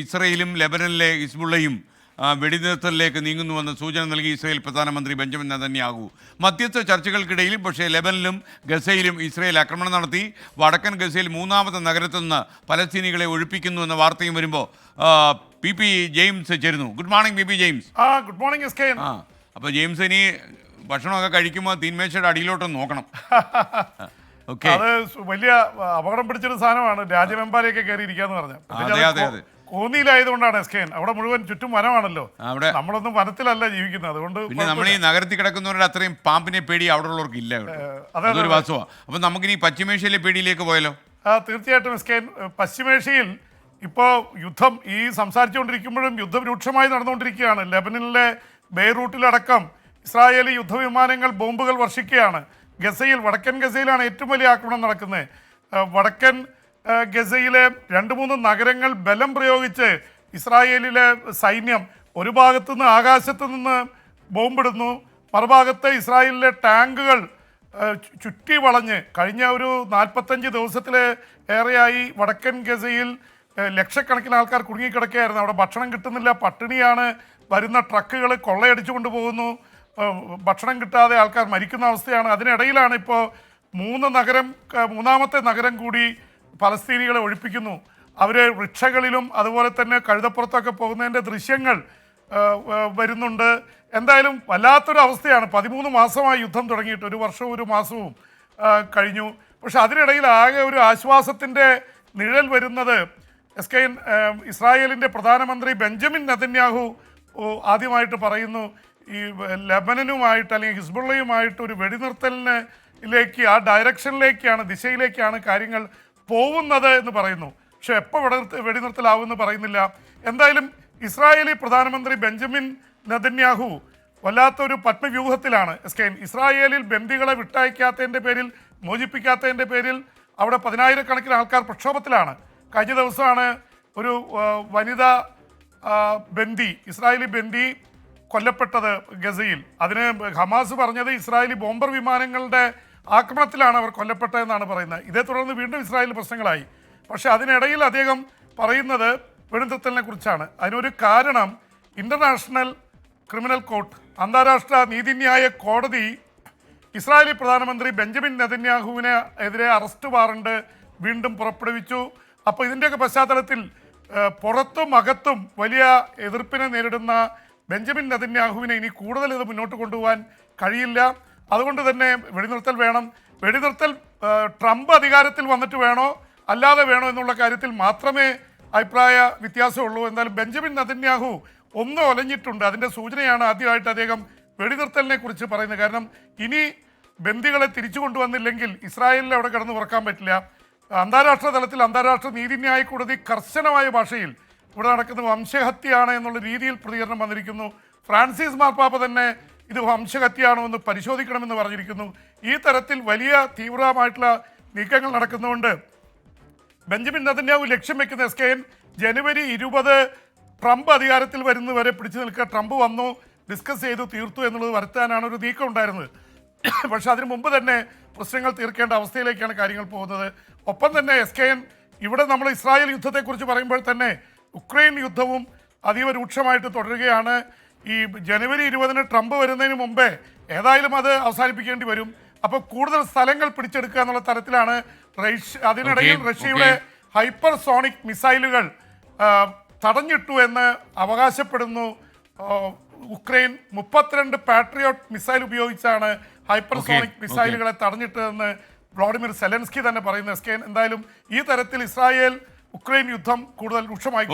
ഇസ്രയേലും ലെബനനിലെ ഹിസ്ബുള്ളയും വെടിനിർത്തലിലേക്ക് നീങ്ങുന്നുവെന്ന് സൂചന നൽകി ഇസ്രയേൽ പ്രധാനമന്ത്രി ബെഞ്ചമിൻ നെതന്യാഹു. മധ്യസ്ഥ ചർച്ചകൾക്കിടയിൽ പക്ഷേ ലെബനിലും ഗസയിലും ഇസ്രയേൽ ആക്രമണം നടത്തി. വടക്കൻ ഗസയിൽ മൂന്നാമത്തെ നഗരത്തിൽ നിന്ന് പലസ്തീനികളെ ഒഴിപ്പിക്കുന്നു എന്ന വാർത്തയും വരുമ്പോൾ പി ജെയിംസ് ചേരുന്നു. Good morning P James. Good morning S K. അപ്പോൾ ജെയിംസ്, ഇനി ഭക്ഷണമൊക്കെ കഴിക്കുമ്പോൾ തീന്മേശയുടെ അടിയിലോട്ടൊന്ന് നോക്കണം. അത് വലിയ അപകടം പിടിച്ചൊരു സാധനമാണ് രാജവെമ്പാലയൊക്കെ കയറി ഇരിക്കാന്ന് പറഞ്ഞത്. കോന്നിയിലായതുകൊണ്ടാണ് എസ് കെ. അവിടെ മുഴുവൻ ചുറ്റും വനമാണല്ലോ. നമ്മളൊന്നും വനത്തിലല്ല ജീവിക്കുന്നത്. അതുകൊണ്ട് പിന്നെ നമ്മൾ ഈ നഗരത്തിൽ കിടക്കുന്നവരുടെ അത്രയും പാമ്പിനെ പേടി അവിടെ ഉള്ളവർക്ക് ഇല്ല. അതൊരു വാസമാണ്. അപ്പൊ നമുക്കിനി പശ്ചിമേഷ്യയിലെ പേടിയിലേക്ക് പോയാലോ? തീർച്ചയായിട്ടും എസ് കെ. പശ്ചിമേഷ്യയിൽ ഇപ്പോൾ യുദ്ധം ഈ സംസാരിച്ചുകൊണ്ടിരിക്കുമ്പോഴും യുദ്ധം രൂക്ഷമായി നടന്നുകൊണ്ടിരിക്കുകയാണ്. ലെബനനിലെ ബെയ്റൂട്ടിലടക്കം ഇസ്രായേലി യുദ്ധവിമാനങ്ങൾ ബോംബുകൾ വർഷിക്കുകയാണ്. ഗസയിൽ, വടക്കൻ ഗസയിലാണ് ഏറ്റവും വലിയ ആക്രമണം നടക്കുന്നത്. വടക്കൻ ഗസയിലെ 2-3 നഗരങ്ങൾ ബലം പ്രയോഗിച്ച് ഇസ്രായേലിലെ സൈന്യം ഒരു ഭാഗത്തുനിന്ന് ആകാശത്ത് നിന്ന് ബോംബിടുന്നു, മറുഭാഗത്ത് ഇസ്രായേലിലെ ടാങ്കുകൾ ചുറ്റി വളഞ്ഞ് കഴിഞ്ഞ ഒരു 45 ദിവസത്തിലെ ഏറെയായി വടക്കൻ ഗസയിൽ ലക്ഷക്കണക്കിന് ആൾക്കാർ കുടുങ്ങിക്കിടക്കുകയായിരുന്നു. അവിടെ ഭക്ഷണം കിട്ടുന്നില്ല, പട്ടിണിയാണ്. വരുന്ന ട്രക്കുകൾ കൊള്ളയടിച്ചു കൊണ്ടുപോകുന്നു. ഭക്ഷണം കിട്ടാതെ ആൾക്കാർ മരിക്കുന്ന അവസ്ഥയാണ്. അതിനിടയിലാണ് ഇപ്പോൾ മൂന്നാമത്തെ നഗരം കൂടി പലസ്തീനികളെ ഒഴിപ്പിക്കുന്നു. അവർ റിക്ഷകളിലും അതുപോലെ തന്നെ കഴുതപ്പുറത്തൊക്കെ പോകുന്നതിൻ്റെ ദൃശ്യങ്ങൾ വരുന്നുണ്ട്. എന്തായാലും വല്ലാത്തൊരു അവസ്ഥയാണ്. 13 മാസമായി യുദ്ധം തുടങ്ങിയിട്ട്, 1 വർഷവും 1 മാസവും കഴിഞ്ഞു. പക്ഷെ അതിനിടയിൽ ആകെ ഒരു ആശ്വാസത്തിൻ്റെ നിഴൽ വരുന്നത് എസ് കെ. ഇസ്രായേലിൻ്റെ പ്രധാനമന്ത്രി ബെഞ്ചമിൻ നെതന്യാഹു ആദ്യമായിട്ട് പറയുന്നു, ഈ ലെബനനുമായിട്ട് അല്ലെങ്കിൽ ഹിസ്ബുള്ളയുമായിട്ട് ഒരു വെടിനിർത്തലിലേക്ക്, ആ ദിശയിലേക്കാണ് കാര്യങ്ങൾ പോകുന്നത് എന്ന് പറയുന്നു. പക്ഷെ എപ്പോൾ വെടിനിർത്തലാവുമെന്ന് പറയുന്നില്ല. എന്തായാലും ഇസ്രായേലി പ്രധാനമന്ത്രി ബെഞ്ചമിൻ നെതന്യാഹു വല്ലാത്തൊരു പത്മവ്യൂഹത്തിലാണ് എസ് കെ. ഇസ്രായേലിൽ ബന്ദികളെ വിട്ടയക്കാത്തതിൻ്റെ പേരിൽ, മോചിപ്പിക്കാത്തതിൻ്റെ പേരിൽ അവിടെ 10,000-കണക്കിന് ആൾക്കാർ പ്രക്ഷോഭത്തിലാണ്. കഴിഞ്ഞ ദിവസമാണ് ഒരു വനിതാ ഇസ്രായേലി ബന്ദി കൊല്ലപ്പെട്ടത് ഗസയിൽ. അതിന് ഹമാസ് പറഞ്ഞത് ഇസ്രായേലി ബോംബർ വിമാനങ്ങളുടെ ആക്രമണത്തിലാണ് അവർ കൊല്ലപ്പെട്ടതെന്നാണ് പറയുന്നത്. ഇതേ തുടർന്ന് വീണ്ടും ഇസ്രായേൽ പ്രശ്നങ്ങളായി. പക്ഷേ അതിനിടയിൽ അദ്ദേഹം പറയുന്നത് വെടിനിർത്തലിനെ കുറിച്ചാണ്. അതിനൊരു കാരണം ഇൻ്റർനാഷണൽ ക്രിമിനൽ കോർട്ട്, അന്താരാഷ്ട്ര നീതിന്യായ കോടതി ഇസ്രായേലി പ്രധാനമന്ത്രി ബെഞ്ചമിൻ നെതന്യാഹുവിന് എതിരെ അറസ്റ്റ് വാറണ്ട് വീണ്ടും പുറപ്പെടുവിച്ചു. അപ്പോൾ ഇതിൻ്റെയൊക്കെ പശ്ചാത്തലത്തിൽ പുറത്തും അകത്തും വലിയ എതിർപ്പിനെ നേരിടുന്ന ബെഞ്ചമിൻ നെതന്യാഹുവിനെ ഇനി കൂടുതൽ ഇത് മുന്നോട്ട് കൊണ്ടുപോകാൻ കഴിയില്ല. അതുകൊണ്ട് തന്നെ വെടിനിർത്തൽ വേണം. വെടിനിർത്തൽ ട്രംപ് അധികാരത്തിൽ വന്നിട്ട് വേണോ അല്ലാതെ വേണോ എന്നുള്ള കാര്യത്തിൽ മാത്രമേ അഭിപ്രായ വ്യത്യാസമുള്ളൂ. എന്തായാലും ബെഞ്ചമിൻ നെതന്യാഹു ഒന്ന് ഒലഞ്ഞിട്ടുണ്ട്. അതിൻ്റെ സൂചനയാണ് ആദ്യമായിട്ട് അദ്ദേഹം വെടിനിർത്തലിനെ കുറിച്ച് പറയുന്നത്. കാരണം ഇനി ബന്ദികളെ തിരിച്ചു കൊണ്ടുവന്നില്ലെങ്കിൽ ഇസ്രായേലിൽ അവിടെ കിടന്ന് ഉറക്കാൻ പറ്റില്ല. അന്താരാഷ്ട്ര തലത്തിൽ അന്താരാഷ്ട്ര നീതിന്യായ കോടതി കർശനമായ ഭാഷയിൽ ഇവിടെ നടക്കുന്ന വംശഹത്യയാണ് എന്നുള്ള രീതിയിൽ പ്രതികരണം വന്നിരിക്കുന്നു. ഫ്രാൻസിസ് മാർപ്പാപ്പ തന്നെ ഇത് വംശഹത്യയാണോ എന്ന് പരിശോധിക്കണമെന്ന് പറഞ്ഞിരിക്കുന്നു. ഈ തരത്തിൽ വലിയ തീവ്രമായിട്ടുള്ള നീക്കങ്ങൾ നടക്കുന്നതുകൊണ്ട് ബെഞ്ചമിൻ നെതന്യാഹു ലക്ഷ്യം വെക്കുന്ന എസ് കെ എൻ ജനുവരി 20 ട്രംപ് അധികാരത്തിൽ വരുന്നവരെ പിടിച്ചു നിൽക്കുക. ട്രംപ് വന്നു, ഡിസ്കസ് ചെയ്തു, തീർത്തു എന്നുള്ളത് വരുത്താനാണ് ഒരു നീക്കം ഉണ്ടായിരുന്നത്. പക്ഷെ അതിനു മുമ്പ് തന്നെ പ്രശ്നങ്ങൾ തീർക്കേണ്ട അവസ്ഥയിലേക്കാണ് കാര്യങ്ങൾ പോകുന്നത്. ഒപ്പം തന്നെ എസ് കെ എൻ ഇവിടെ നമ്മൾ ഇസ്രായേൽ യുദ്ധത്തെക്കുറിച്ച് പറയുമ്പോൾ തന്നെ ഉക്രൈൻ യുദ്ധവും അതീവ രൂക്ഷമായിട്ട് തുടരുകയാണ്. ഈ ജനുവരി 20 ട്രംപ് വരുന്നതിന് മുമ്പേ ഏതായാലും അത് അവസാനിപ്പിക്കേണ്ടി വരും. അപ്പോൾ കൂടുതൽ സ്ഥലങ്ങൾ പിടിച്ചെടുക്കുക എന്നുള്ള തരത്തിലാണ് അതിനിടയിൽ റഷ്യയുടെ ഹൈപ്പർസോണിക് മിസൈലുകൾ തടഞ്ഞിട്ടു എന്ന് അവകാശപ്പെടുന്നു ഉക്രൈൻ. 32 പാട്രിയോട്ട് മിസൈൽ ഉപയോഗിച്ചാണ് ഹൈപ്പർസോണിക് മിസൈലുകളെ തടഞ്ഞിട്ടതെന്ന് വ്ളാഡിമിർ സെലൻസ്കി തന്നെ പറയുന്നു. എന്തായാലും ഈ തരത്തിൽ ഇസ്രായേൽ ഉക്രൈൻ യുദ്ധം കൂടുതൽ രൂക്ഷമായി.